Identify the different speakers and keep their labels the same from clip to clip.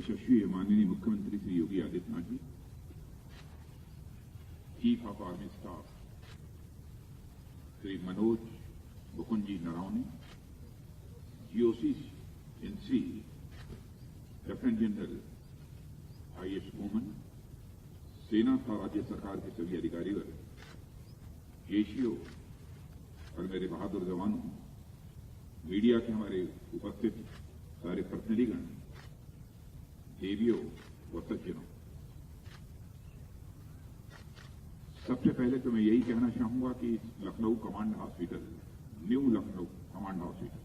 Speaker 1: यशस्वी माननीय मुख्यमंत्री Shri Yogi Adityanath ji, chief of army staff Shri Manoj Mukund ji Naravane, GOC in C lieutenant general IS Oman, सेना तथा राज्य सरकार के सभी अधिकारीगण, एशियो और मेरे बहादुर जवानों, मीडिया के हमारे उपस्थित सारे प्रतिनिधिगण, देवियों व सज्जनों, सबसे पहले तो मैं यही कहना चाहूंगा कि Lucknow command hospital, new Lucknow command hospital,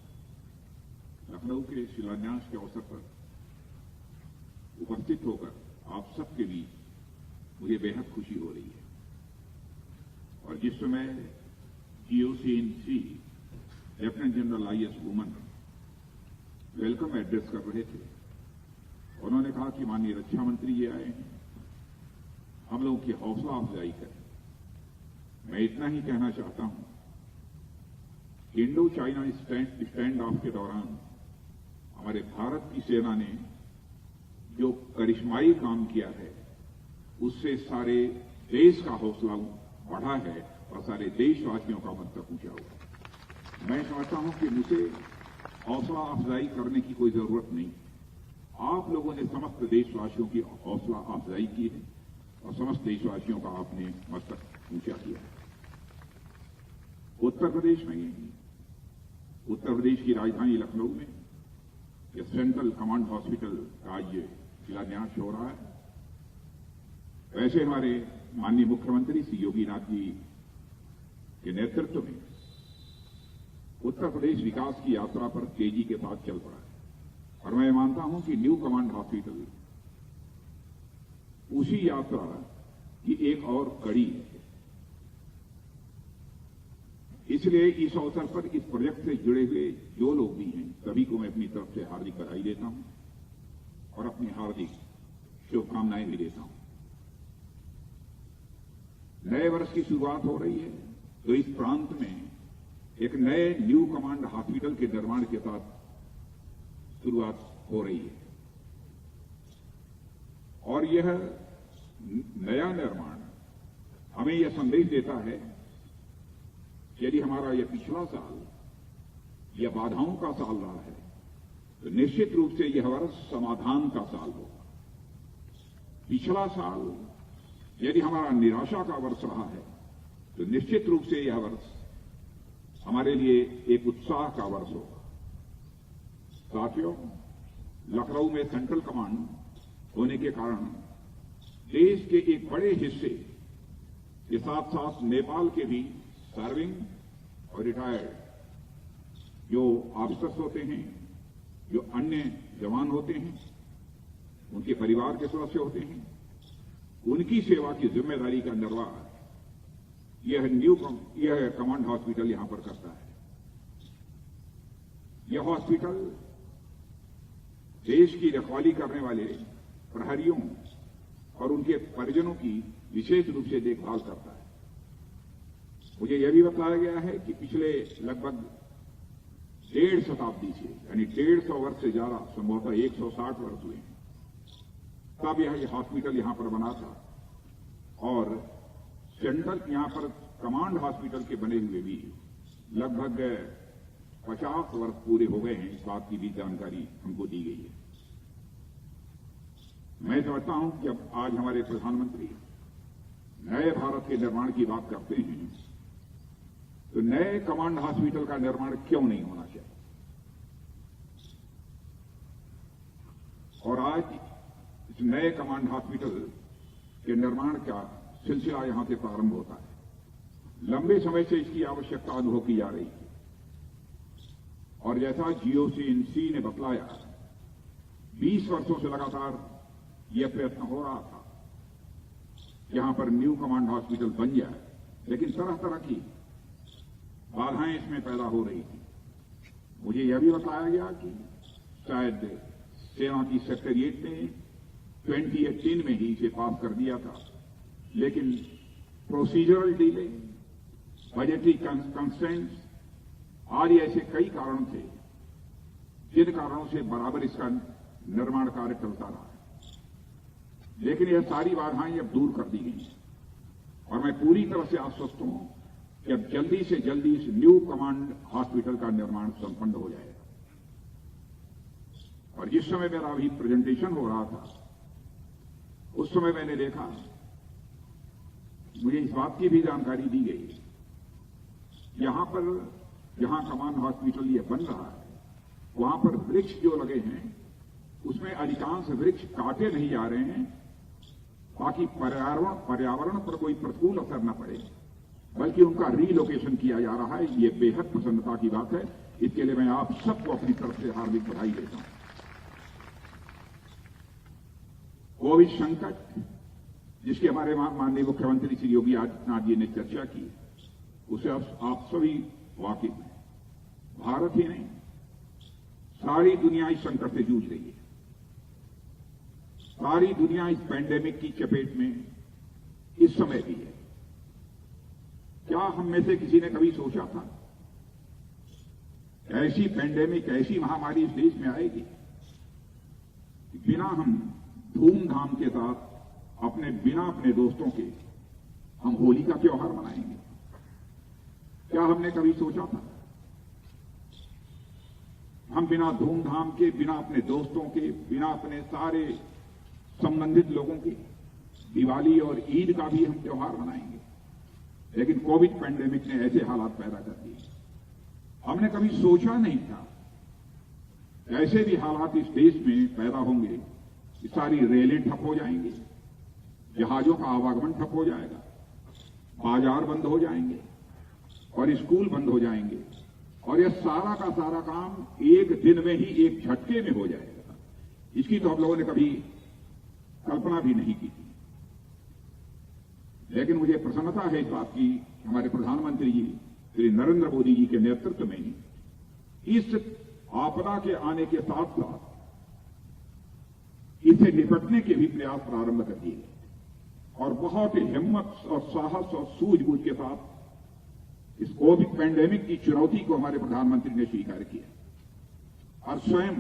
Speaker 1: Lucknow के शिलान्यास के अवसर पर उपस्थित होकर आप सबके बीच मुझे बेहद खुशी हो रही है। और जिस समय जीओसी लेफ्टिनेंट जनरल आईएस ओमन वेलकम एड्रेस कर रहे थे, उन्होंने कहा कि माननीय रक्षा मंत्री जी आए हैं, हम लोगों की हौसला अफजाई करें। मैं इतना ही कहना चाहता हूं कि इंडो चाइना स्टैंड ऑफ के दौरान हमारे भारत की सेना ने जो करिश्माई काम किया है, उससे सारे देश का हौसला बढ़ा है और सारे देशवासियों का मन तक ऊंचा हुआ। मैं समझता हूं कि मुझे हौसला अफजाई करने की कोई जरूरत नहीं। आप लोगों ने समस्त देशवासियों की हौसला अफजाई की है और समस्त देशवासियों का आपने मस्तक ऊंचा किया है। उत्तर प्रदेश में ही, उत्तर प्रदेश की राजधानी लखनऊ में यह सेंट्रल कमांड हॉस्पिटल का आज शिलान्यास हो रहा है। वैसे हमारे माननीय मुख्यमंत्री श्री योगीनाथ जी के नेतृत्व में उत्तर प्रदेश विकास की यात्रा पर तेजी के साथ चल पड़ा है और मैं मानता हूं कि न्यू कमांड हॉस्पिटल उसी यात्रा की एक और कड़ी है। इसलिए इस अवसर पर इस प्रोजेक्ट से जुड़े हुए जो लोग भी हैं, सभी को मैं अपनी तरफ से हार्दिक बधाई देता हूं और अपनी हार्दिक शुभकामनाएं भी देता हूं। नए वर्ष की शुरुआत हो रही है तो इस प्रांत में एक नए न्यू कमांड हॉस्पिटल के निर्माण के साथ शुरुआत हो रही है और यह नया निर्माण हमें यह संदेश देता है कि यदि हमारा यह पिछला साल यह बाधाओं का साल रहा है तो निश्चित रूप से यह वर्ष समाधान का साल होगा। पिछला साल यदि हमारा निराशा का वर्ष रहा है तो निश्चित रूप से यह वर्ष हमारे लिए एक उत्साह का वर्ष होगा। साथियों, लखनऊ में सेंट्रल कमांड होने के कारण देश के एक बड़े हिस्से के साथ साथ नेपाल के भी सर्विंग और रिटायर्ड जो ऑफिसर्स होते हैं, जो अन्य जवान होते हैं, उनके परिवार के सदस्य होते हैं, उनकी सेवा की जिम्मेदारी का निर्वाह यह कमांड हॉस्पिटल यहां पर करता है। यह हॉस्पिटल देश की रखवाली करने वाले प्रहरियों और उनके परिजनों की विशेष रूप से देखभाल करता है। मुझे यह भी बताया गया है कि पिछले लगभग 1.5 शताब्दी से, यानी 150 वर्ष से ज्यादा, संभवतः 160 वर्ष हुए हैं, तब यह हॉस्पिटल यहां पर बना था और सेंट्रल यहां पर कमांड हॉस्पिटल के बने हुए भी लगभग 50 वर्ष पूरे हो गए हैं। इस बात की भी जानकारी हमको दी गई है। मैं समझता हूं कि अब आज हमारे प्रधानमंत्री नए भारत के निर्माण की बात करते हैं तो नए कमांड हॉस्पिटल का निर्माण क्यों नहीं होना चाहिए। और आज इस नए कमांड हॉस्पिटल के निर्माण का सिलसिला यहां से प्रारंभ होता है। लंबे समय से इसकी आवश्यकता अनुभव की जा रही है और जैसा जीओसी ने बतलाया, 20 वर्षों से लगातार यह प्रयत्न हो रहा था यहां पर न्यू कमांड हॉस्पिटल बन जाए, लेकिन तरह तरह की बाधाएं इसमें पैदा हो रही थी। मुझे यह भी बताया गया कि शायद सेना की सेक्रेटरीट ने 2018 में ही इसे पास कर दिया था, लेकिन प्रोसीजरल डिले, बजटरी कंस्ट्रेंट्स आदि ऐसे कई कारण थे जिन कारणों से बराबर इसका निर्माण कार्य चलता रहा है। लेकिन यह सारी बाधाएं अब दूर कर दी गई हैं और मैं पूरी तरह से आश्वस्त हूं कि अब जल्दी से जल्दी इस न्यू कमांड हॉस्पिटल का निर्माण संपन्न हो जाएगा। और जिस समय मेरा अभी प्रेजेंटेशन हो रहा था उस समय मैंने देखा, मुझे इस बात की भी जानकारी दी गई, यहां पर जहां कमांड हॉस्पिटल ये बन रहा है वहां पर वृक्ष जो लगे हैं उसमें अधिकांश वृक्ष काटे नहीं जा रहे हैं ताकि पर्यावरण पर कोई प्रतिकूल असर न पड़े, बल्कि उनका रीलोकेशन किया जा रहा है। ये बेहद प्रसन्नता की बात है। इसके लिए मैं आप सबको अपनी तरफ से हार्दिक बधाई देता हूं। कोविड संकट जिसके हमारे माननीय मुख्यमंत्री श्री योगी आदित्यनाथ जी ने चर्चा की, उसे आप सभी वाकिफ हैं। भारत ही नहीं, सारी दुनिया इस संकट से जूझ रही है। सारी दुनिया इस पैंडेमिक की चपेट में इस समय भी है। क्या हम में से किसी ने कभी सोचा था ऐसी पैंडेमिक, ऐसी महामारी इस देश में आएगी? बिना हम धूमधाम के साथ बिना अपने दोस्तों के हम होली का त्योहार मनाएंगे? क्या हमने कभी सोचा था? हम बिना धूमधाम के, बिना अपने दोस्तों के, बिना अपने सारे संबंधित लोगों के दिवाली और ईद का भी हम त्योहार मनाएंगे? लेकिन कोविड पैंडेमिक ने ऐसे हालात पैदा कर दिए, हमने कभी सोचा नहीं था ऐसे भी हालात इस देश में पैदा होंगे कि सारी रेलें ठप हो जाएंगी, जहाजों का आवागमन ठप हो जाएगा, बाजार बंद हो जाएंगे और स्कूल बंद हो जाएंगे और यह सारा का सारा काम एक दिन में ही, एक झटके में हो जाएगा। इसकी तो हम लोगों ने कभी कल्पना भी नहीं की थी। लेकिन मुझे प्रसन्नता है इस बात की, हमारे प्रधानमंत्री जी श्री नरेंद्र मोदी जी के नेतृत्व में इस आपदा के आने के साथ साथ इससे निपटने के भी प्रयास प्रारंभ कर दिए और बहुत हिम्मत और साहस और सूझबूझ के साथ इस कोविड पैंडेमिक की चुनौती को हमारे प्रधानमंत्री ने स्वीकार किया और स्वयं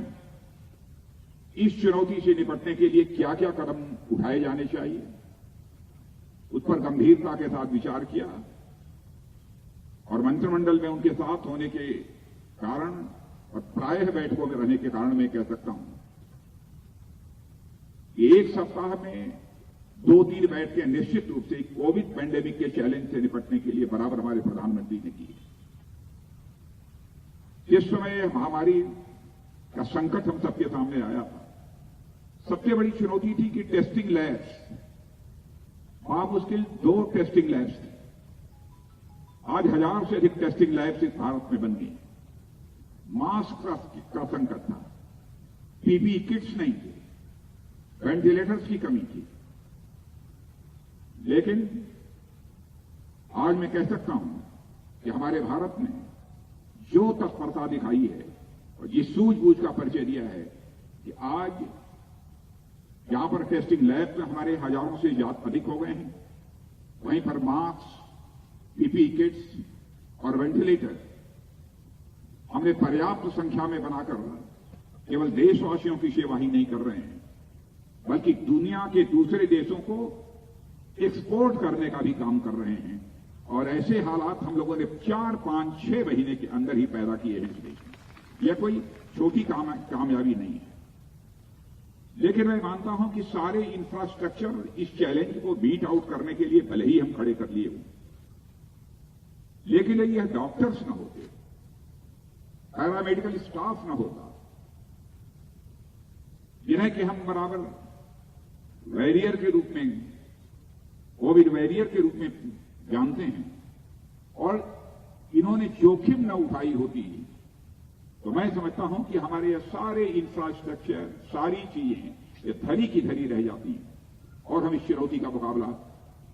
Speaker 1: इस चुनौती से निपटने के लिए क्या क्या कदम उठाए जाने चाहिए उस पर गंभीरता के साथ विचार किया और मंत्रिमंडल में उनके साथ होने के कारण और प्रायः बैठकों में रहने के कारण मैं कह सकता हूं कि एक सप्ताह में 2-3 बैठकें निश्चित रूप से कोविड पैंडेमिक के चैलेंज से निपटने के लिए बराबर हमारे प्रधानमंत्री ने की। जिस समय महामारी का संकट हम सबके सामने आया था, सबसे बड़ी चुनौती थी कि टेस्टिंग लैब्स, मुश्किल 2 टेस्टिंग लैब्स थे। आज 1000 से अधिक टेस्टिंग लैब्स इस भारत में बन गई। मास्क का संकट था, पीपीई किट्स नहीं थे, वेंटिलेटर्स की कमी थी। लेकिन आज मैं कह सकता हूं कि हमारे भारत ने जो तत्परता दिखाई है और जिस सूझबूझ का परिचय दिया है कि आज यहां पर टेस्टिंग लैब में हमारे हजारों से अधिक हो गए हैं, वहीं पर मास्क, पीपीई किट्स और वेंटिलेटर हमने पर्याप्त संख्या में बनाकर केवल देशवासियों की सेवा ही नहीं कर रहे हैं, बल्कि दुनिया के दूसरे देशों को एक्सपोर्ट करने का भी काम कर रहे हैं। और ऐसे हालात हम लोगों ने 4, 5, 6 महीने के अंदर ही पैदा किए हैं इस देश में। यह कोई छोटी कामयाबी नहीं है। लेकिन मैं मानता हूं कि सारे इंफ्रास्ट्रक्चर इस चैलेंज को बीट आउट करने के लिए भले ही हम खड़े कर लिए हों, लेकिन यह डॉक्टर्स न होते, पैरामेडिकल स्टाफ न होता, जिन्हें कि हम बराबर वॉरियर के रूप में, कोविड वॉरियर के रूप में जानते हैं, और इन्होंने जोखिम न उठाई होती, तो मैं समझता हूं कि हमारे ये सारे इंफ्रास्ट्रक्चर, सारी चीजें ये धरी की धरी रह जाती हैं और हम इस चुनौती का मुकाबला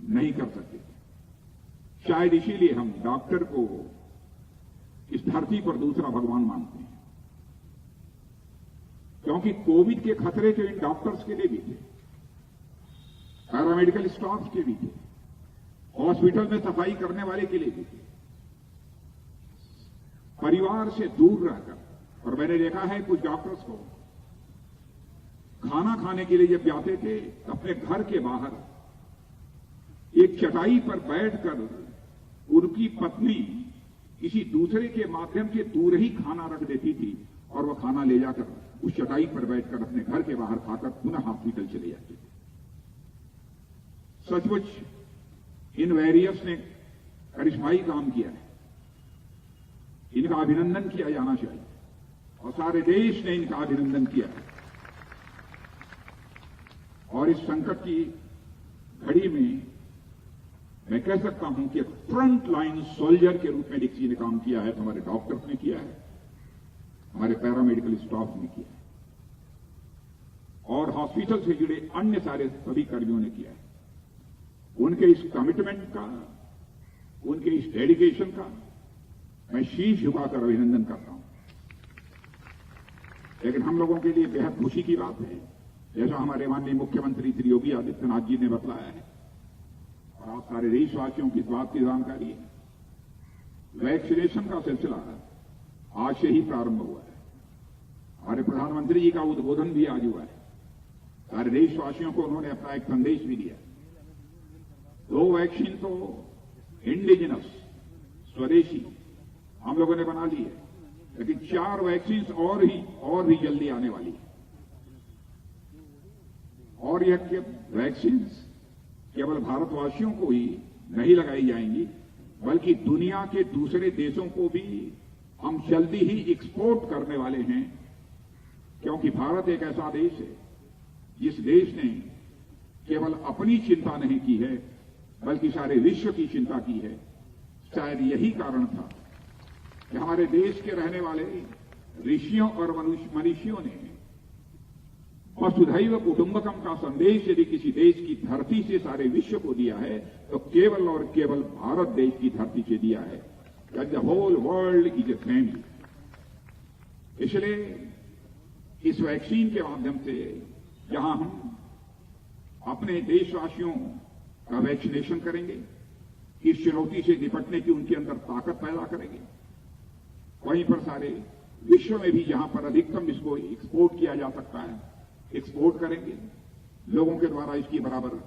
Speaker 1: नहीं कर सकते। शायद इसीलिए हम डॉक्टर को इस धरती पर दूसरा भगवान मानते हैं, क्योंकि कोविड के खतरे तो इन डॉक्टर्स के लिए भी थे, पैरामेडिकल स्टाफ के भी थे, हॉस्पिटल में सफाई करने वाले के लिए भी थे, परिवार से दूर रहकर। और मैंने देखा है कुछ डॉक्टर्स को खाना खाने के लिए जब जाते थे तो अपने घर के बाहर एक चटाई पर बैठकर उनकी पत्नी किसी दूसरे के माध्यम से दूर ही खाना रख देती थी और वह खाना ले जाकर उस चटाई पर बैठकर अपने घर के बाहर खाकर पुनः हॉस्पिटल चले जाते थे। सचमुच इन वॉरियर्स ने करिश्माई काम किया है, इनका अभिनंदन किया जाना चाहिए और सारे देश ने इनका अभिनंदन किया है। और इस संकट की घड़ी में मैं कह सकता हूं कि फ्रंट लाइन सोल्जर के रूप में किसी ने काम किया है तो हमारे डॉक्टर्स ने किया है, हमारे पैरामेडिकल स्टाफ ने किया है और हॉस्पिटल से जुड़े अन्य सारे सभी कर्मियों ने किया है। उनके इस कमिटमेंट का, उनके इस डेडिकेशन का मैं शीश झुकाकर अभिनंदन करता हूं। लेकिन हम लोगों के लिए बेहद खुशी की बात है, जैसा हमारे माननीय मुख्यमंत्री श्री योगी आदित्यनाथ जी ने बताया है और आप सारे देशवासियों की इस बात की जानकारी है, वैक्सीनेशन का सिलसिला आज से ही प्रारंभ हुआ है। हमारे प्रधानमंत्री जी का उद्बोधन भी आज हुआ है। सारे देशवासियों को उन्होंने अपना एक संदेश भी दिया। 2 वैक्सीन तो इंडिजिनस स्वदेशी हम लोगों ने बना ली है, लेकिन 4 वैक्सीन और भी जल्दी आने वाली है। और यह वैक्सीन केवल भारतवासियों को ही नहीं लगाई जाएंगी, बल्कि दुनिया के दूसरे देशों को भी हम जल्दी ही एक्सपोर्ट करने वाले हैं, क्योंकि भारत एक ऐसा देश है जिस देश ने केवल अपनी चिंता नहीं की है बल्कि सारे विश्व की चिंता की है। शायद यही कारण था कि हमारे देश के रहने वाले ऋषियों और मनीषियों ने वसुधैव कुटुंबकम का संदेश यदि किसी देश की धरती से सारे विश्व को दिया है तो केवल और केवल भारत देश की धरती से दिया है। The whole world is a family. इसलिए इस वैक्सीन के माध्यम से जहां हम अपने देशवासियों का वैक्सीनेशन करेंगे, इस चुनौती से निपटने की उनके अंदर ताकत पैदा करेंगे, वहीं पर सारे विश्व में भी जहां पर अधिकतम इसको एक्सपोर्ट किया जा सकता है एक्सपोर्ट करेंगे। लोगों के द्वारा इसकी बराबर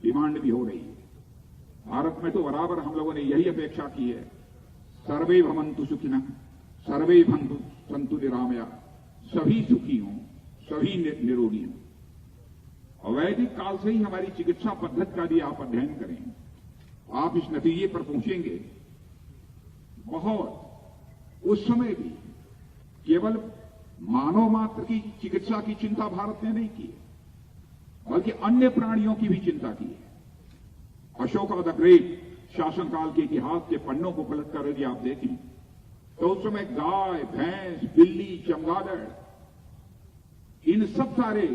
Speaker 1: डिमांड भी हो रही है। भारत में तो बराबर हम लोगों ने यही अपेक्षा की है, सर्वे भवन्तु सुखिनः सर्वे भवन्तु सन्तु निरामया, सभी सुखी हों, सभी निरोगी हों। और वैदिक काल से ही हमारी चिकित्सा पद्धति का भी आप अध्ययन करें, आप इस नतीजे पर पहुंचेंगे। बहुत उस समय भी केवल मानव मात्र की चिकित्सा की चिंता भारत ने नहीं की, बल्कि अन्य प्राणियों की भी चिंता की है। अशोक द ग्रेट शासनकाल के इतिहास के पन्नों को पलटकर यदि आप देखें तो उस समय गाय, भैंस, बिल्ली, चमगादड़, इन सब सारे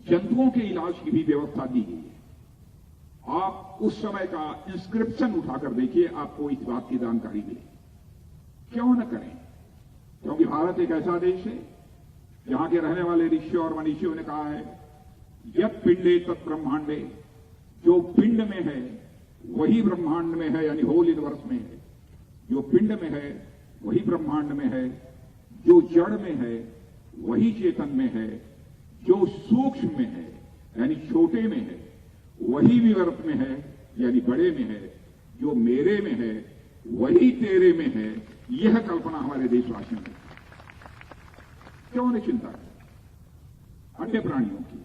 Speaker 1: जंतुओं के इलाज की भी व्यवस्था दी गई है। आप उस समय का इंस्क्रिप्शन उठाकर देखिए, आपको इस बात की जानकारी मिले। क्यों न करें, क्योंकि भारत एक ऐसा देश है जहां के रहने वाले ऋषि और मनीषियों ने कहा है, यत् पिंडे तत् ब्रह्मांडे, जो पिंड में है वही ब्रह्मांड में है, यानी होल यूनिवर्स में है। जो पिंड में है वही ब्रह्मांड में है, जो जड़ में है वही चेतन में है, जो सूक्ष्म में है यानी छोटे में है वही विवर्त में है यानी बड़े में है, जो मेरे में है वही तेरे में है। यह कल्पना हमारे देशवासियों की, क्यों नहीं चिंता की अन्य प्राणियों की।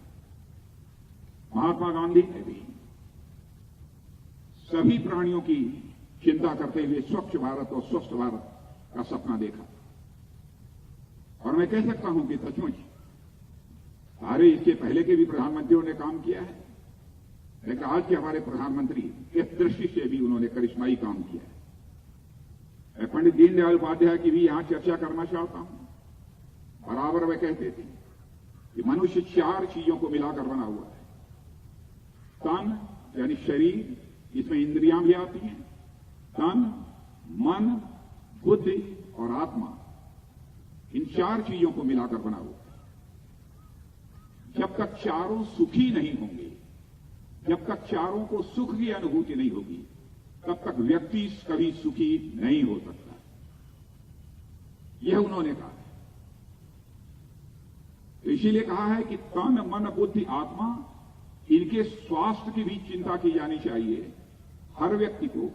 Speaker 1: महात्मा गांधी ने भी सभी प्राणियों की चिंता करते हुए स्वच्छ भारत और स्वस्थ भारत का सपना देखा। और मैं कह सकता हूं कि सचमुच सारे इसके पहले के भी प्रधानमंत्रियों ने काम किया है, लेकिन आज के हमारे प्रधानमंत्री इस दृष्टि से भी उन्होंने करिश्माई काम किया है। मैं पंडित दीनदयाल उपाध्याय की भी यहां चर्चा करना चाहता हूं। बराबर वे कहते थे कि मनुष्य 4 चीजों को मिलाकर बना हुआ है। तन यानी शरीर, इसमें इंद्रियां भी आती हैं, तन, मन, बुद्धि और आत्मा, इन 4 चीजों को मिलाकर बना हुआ है। जब तक चारों सुखी नहीं होंगे, जब तक चारों को सुख की अनुभूति नहीं होगी, तब तक व्यक्ति कभी सुखी नहीं हो सकता। यह उन्होंने कहा। तो इसीलिए कहा है कि तन मन बुद्धि आत्मा, इनके स्वास्थ्य की भी चिंता की जानी चाहिए, हर व्यक्ति को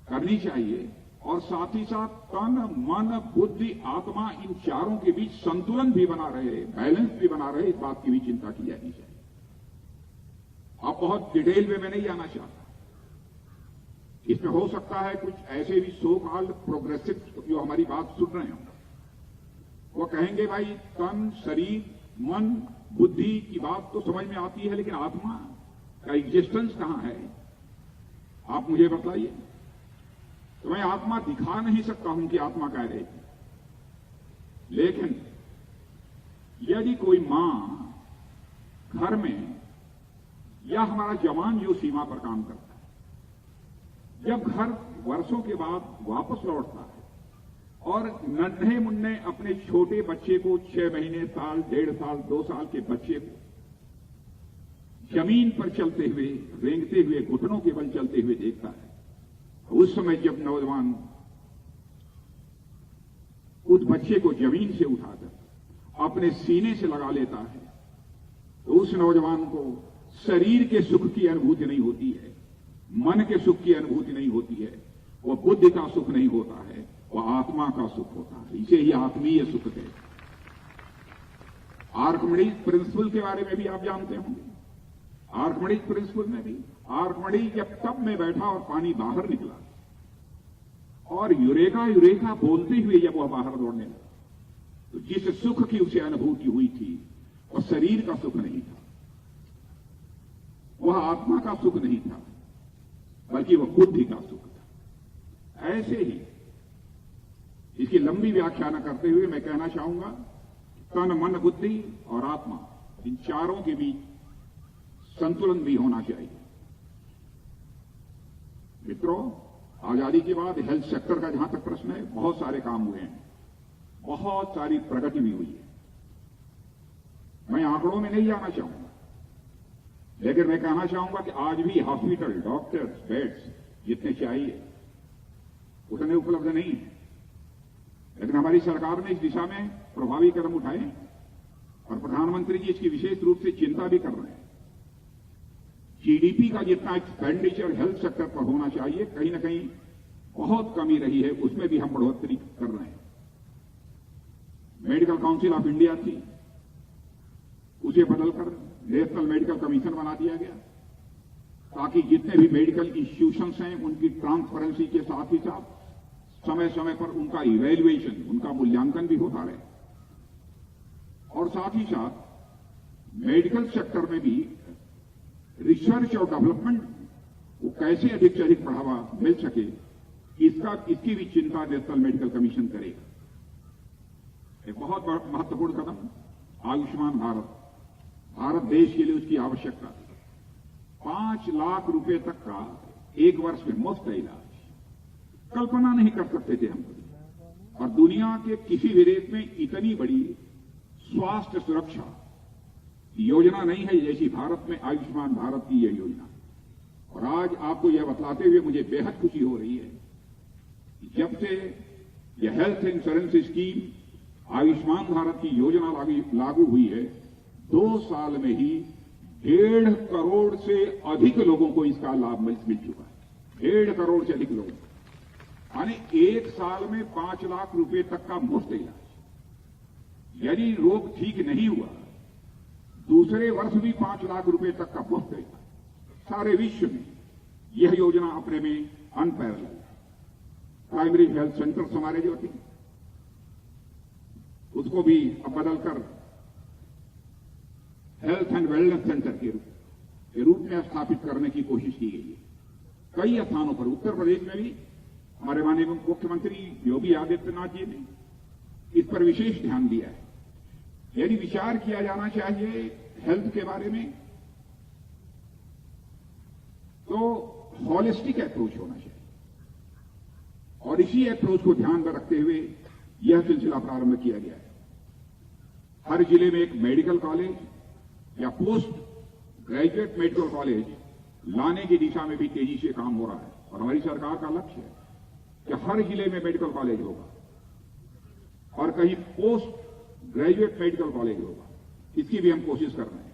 Speaker 1: करनी चाहिए। और साथ ही साथ तन मन बुद्धि आत्मा, इन चारों के बीच संतुलन भी बना रहे, बैलेंस भी बना रहे, इस बात की भी चिंता की जानी चाहिए। अब बहुत डिटेल में मैं नहीं जाना चाहता, इसमें हो सकता है कुछ ऐसे भी सो कॉल्ड प्रोग्रेसिव जो हमारी बात सुन रहे होंगे, वो कहेंगे भाई तन शरीर मन बुद्धि की बात तो समझ में आती है, लेकिन आत्मा का एग्जिस्टेंस कहां है, आप मुझे बताइए। तो मैं आत्मा दिखा नहीं सकता हूं कि आत्मा कह रही थी, लेकिन यदि कोई मां घर में या हमारा जवान जो सीमा पर काम करता है, जब घर वर्षों के बाद वापस लौटता है और नन्हे मुन्ने अपने छोटे बच्चे को 6 महीने, साल, 1.5 साल, 2 साल के बच्चे को जमीन पर चलते हुए, रेंगते हुए, घुटनों के बल चलते हुए देखता है, उस समय जब नौजवान उस बच्चे को जमीन से उठाकर अपने सीने से लगा लेता है, तो उस नौजवान को शरीर के सुख की अनुभूति नहीं होती है, मन के सुख की अनुभूति नहीं होती है, वह बुद्धि का सुख नहीं होता है, वह आत्मा का सुख होता है। इसे ही आत्मीय सुख कहते हैं। आर्किमिडीज प्रिंसिपल के बारे में भी आप जानते होंगे। आर्किमिडीज प्रिंसिपल में भी आर्किमिडीज जब टब में बैठा और पानी बाहर निकला और यूरेका यूरेका बोलते हुए जब वह बाहर दौड़ने लगा, तो जिस सुख की उसे अनुभूति हुई थी वह शरीर का सुख नहीं था, वह आत्मा का सुख नहीं था, बल्कि वह बुद्धि का सुख था। ऐसे ही इसकी लंबी व्याख्या न करते हुए मैं कहना चाहूंगा, तन मन बुद्धि और आत्मा, इन चारों के बीच संतुलन भी होना चाहिए। मित्रों, आजादी के बाद हेल्थ सेक्टर का जहां तक प्रश्न है, बहुत सारे काम हुए हैं, बहुत सारी प्रगति भी हुई है। मैं आंकड़ों में नहीं जाना चाहूंगा, लेकिन मैं कहना चाहूंगा कि आज भी हॉस्पिटल, डॉक्टर्स, बेड्स जितने चाहिए उतने उपलब्ध नहीं है, लेकिन हमारी सरकार ने इस दिशा में प्रभावी कदम उठाए और प्रधानमंत्री जी इसकी विशेष रूप से चिंता भी कर रहे हैं। जीडीपी का जितना एक्सपेंडिचर हेल्थ सेक्टर पर होना चाहिए, कहीं ना कहीं बहुत कमी रही है, उसमें भी हम बढ़ोतरी कर रहे हैं। मेडिकल काउंसिल ऑफ इंडिया थी, उसे बदलकर नेशनल मेडिकल कमीशन बना दिया गया, ताकि जितने भी मेडिकल इंस्टीट्यूशंस हैं उनकी ट्रांसपेरेंसी के साथ ही साथ समय समय पर उनका इवैल्यूएशन, उनका मूल्यांकन भी होता रहे, और साथ ही साथ मेडिकल सेक्टर में भी रिसर्च और डेवलपमेंट को कैसे अधिक से अधिक बढ़ावा मिल सके, इसकी भी चिंता नेशनल मेडिकल कमीशन करेगा। एक बहुत महत्वपूर्ण कदम आयुष्मान भारत, भारत देश के लिए उसकी आवश्यकता है। 5 लाख रुपए तक का एक वर्ष में मुफ्त इलाज कल्पना नहीं कर सकते थे हम, और दुनिया के किसी भी देश में इतनी बड़ी स्वास्थ्य सुरक्षा योजना नहीं है जैसी भारत में आयुष्मान भारत की यह योजना। और आज आपको यह बतलाते हुए मुझे बेहद खुशी हो रही है कि जब से यह health insurance scheme Ayushman Bharat की योजना लागू हुई है, 2 साल में ही 1.5 करोड़ से अधिक लोगों को इसका लाभ मिल चुका है। 1.5 करोड़ से अधिक लोगों, यानी 1 साल में 5 लाख रुपए तक का मुफ्त इलाज। यदि रोग ठीक नहीं हुआ, दूसरे वर्ष भी 5 लाख रुपए तक का मुफ्त इलाज। सारे विश्व में यह योजना अपने में अनपैरेलल है। प्राइमरी हेल्थ सेंटर्स हमारे जो थे, उसको भी अब बदलकर हेल्थ एंड वेलनेस सेंटर के रूप में स्थापित करने की कोशिश की गई है। कई स्थानों पर, उत्तर प्रदेश में भी हमारे माननीय मुख्यमंत्री योगी आदित्यनाथ जी ने इस पर विशेष ध्यान दिया है। यदि विचार किया जाना चाहिए हेल्थ के बारे में, तो हॉलिस्टिक अप्रोच होना चाहिए, और इसी अप्रोच को ध्यान में रखते हुए यह सिलसिला प्रारंभ किया गया है। हर जिले में एक मेडिकल कॉलेज या पोस्ट ग्रेजुएट मेडिकल कॉलेज लाने की दिशा में भी तेजी से काम हो रहा है, और हमारी सरकार का लक्ष्य है कि हर जिले में मेडिकल कॉलेज होगा और कहीं पोस्ट ग्रेजुएट मेडिकल कॉलेज होगा। इसकी भी हम कोशिश कर रहे हैं।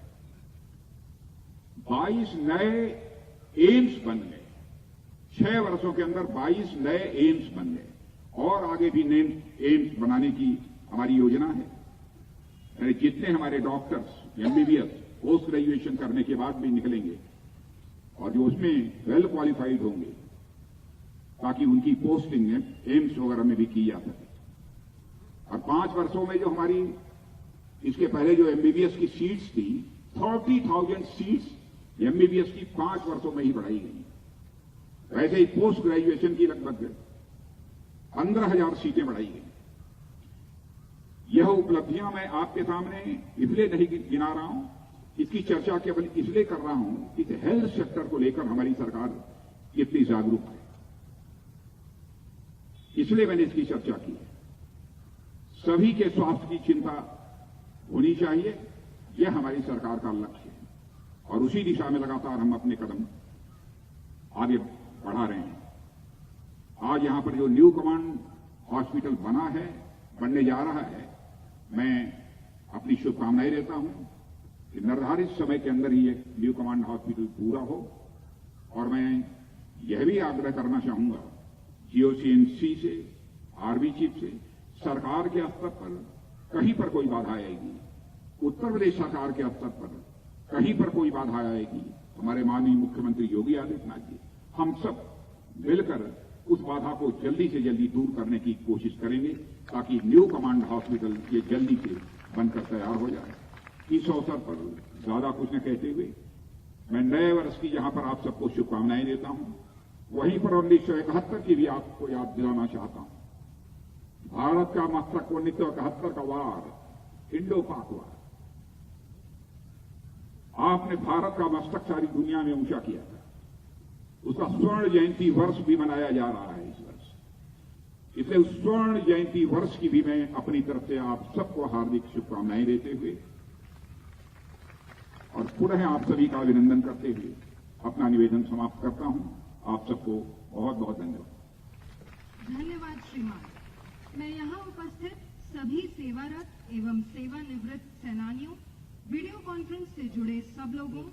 Speaker 1: 22 नए एम्स बन गए, 6 वर्षों के अंदर 22 नए एम्स बन गए और आगे भी नए एम्स बनाने की हमारी योजना है। यानी जितने हमारे डॉक्टर्स एमबीबीएस पोस्ट ग्रेजुएशन करने के बाद भी निकलेंगे और जो उसमें वेल क्वालिफाइड होंगे, ताकि उनकी पोस्टिंग एम्स वगैरह में भी की जा सके। और 5 वर्षों में जो हमारी इसके पहले जो एमबीबीएस की सीट्स थी, 30,000 सीट्स एमबीबीएस की 5 वर्षों में ही बढ़ाई गई। वैसे ही पोस्ट ग्रेजुएशन की लगभग 15,000 सीटें बढ़ाई गई। यह उपलब्धियां मैं आपके सामने इसलिए नहीं गिना रहा हूं, इसकी चर्चा केवल इसलिए कर रहा हूं कि हेल्थ सेक्टर को लेकर हमारी सरकार कितनी जागरूक है, इसलिए मैंने इसकी चर्चा की है। सभी के स्वास्थ्य की चिंता होनी चाहिए, यह हमारी सरकार का लक्ष्य है और उसी दिशा में लगातार हम अपने कदम आगे बढ़ा रहे हैं। आज यहां पर जो न्यू कमांड हॉस्पिटल बना है, बनने जा रहा है, मैं अपनी शुभकामनाएं देता हूं कि निर्धारित समय के अंदर ही एक न्यू कमांड हॉस्पिटल पूरा हो। और मैं यह भी आग्रह करना चाहूंगा जीओसीएनसी से, आरबी चीफ से, सरकार के स्तर पर कहीं पर कोई बाधा आएगी, उत्तर प्रदेश सरकार के स्तर पर कहीं पर कोई बाधा आएगी, हमारे माननीय मुख्यमंत्री योगी आदित्यनाथ जी, हम सब मिलकर उस बाधा को जल्दी से जल्दी दूर करने की कोशिश करेंगे, ताकि न्यू कमांड हॉस्पिटल ये जल्दी से बनकर तैयार हो जाए। इस अवसर पर ज्यादा कुछ न कहते हुए मैं नए वर्ष की जहां पर आप सबको शुभकामनाएं देता हूं, वहीं पर 1971 की भी आपको याद दिलाना चाहता हूं। भारत का मस्तक 1971 का वार, इंडो पाक वार, आपने भारत का मस्तक सारी दुनिया में ऊंचा किया था। उसका स्वर्ण जयंती वर्ष भी मनाया जा रहा है इस वर्ष। इसलिए उस स्वर्ण जयंती वर्ष की भी मैं अपनी तरफ से आप सबको हार्दिक शुभकामनाएं देते हुए और पुनः आप सभी का अभिनंदन करते हुए अपना निवेदन समाप्त करता हूं। आप सबको बहुत बहुत धन्यवाद।
Speaker 2: धन्यवाद श्रीमान। मैं यहाँ उपस्थित सभी सेवारत एवं सेवानिवृत्त सेनानियों, वीडियो कॉन्फ्रेंस से जुड़े सब लोगों